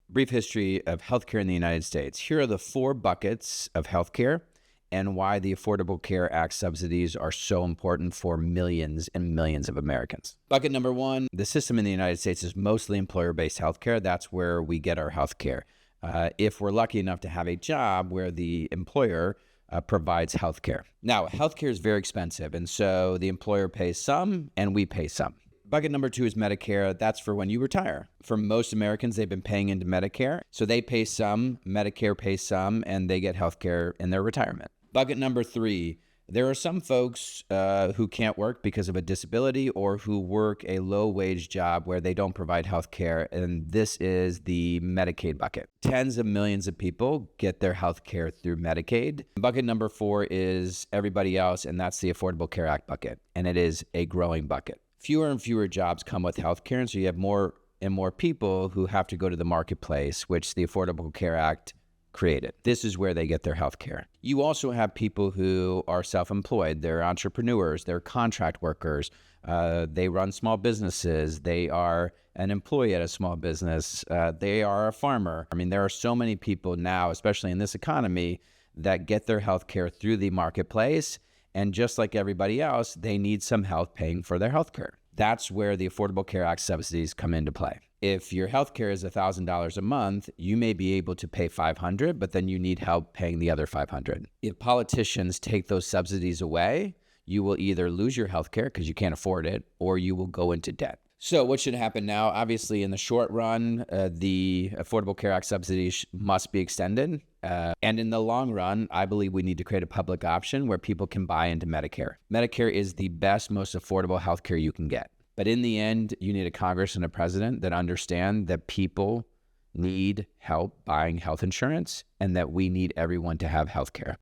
Brief history of healthcare in the United States. Here are the 4 buckets of healthcare and why the Affordable Care Act subsidies are so important for millions and millions of Americans. Bucket number 1, the system in the United States is mostly employer-based healthcare. That's where we get our healthcare. If we're lucky enough to have a job where the employer provides healthcare. Now, healthcare is very expensive, and so the employer pays some and we pay some. Bucket number 2 is Medicare. That's for when you retire. For most Americans, they've been paying into Medicare. So they pay some, Medicare pays some, and they get healthcare in their retirement. Bucket number 3, there are some folks who can't work because of a disability or who work a low-wage job where they don't provide healthcare, and this is the Medicaid bucket. Tens of millions of people get their healthcare through Medicaid. Bucket number 4 is everybody else, and that's the Affordable Care Act bucket, and it is a growing bucket. Fewer and fewer jobs come with healthcare, and so you have more and more people who have to go to the marketplace, which the Affordable Care Act created. This is where they get their healthcare. You also have people who are self-employed. They're entrepreneurs. They're contract workers. They run small businesses. They are an employee at a small business. They are a farmer. I mean, there are so many people now, especially in this economy, that get their healthcare through the marketplace. And just like everybody else, they need some help paying for their healthcare. That's where the Affordable Care Act subsidies come into play. If your healthcare is $1,000 a month, you may be able to pay $500, but then you need help paying the other $500. If politicians take those subsidies away, you will either lose your healthcare because you can't afford it, or you will go into debt. So what should happen now? Obviously, in the short run, the Affordable Care Act subsidies must be extended. And in the long run, I believe we need to create a public option where people can buy into Medicare. Medicare is the best, most affordable healthcare you can get. But in the end, you need a Congress and a president that understand that people need help buying health insurance and that we need everyone to have healthcare.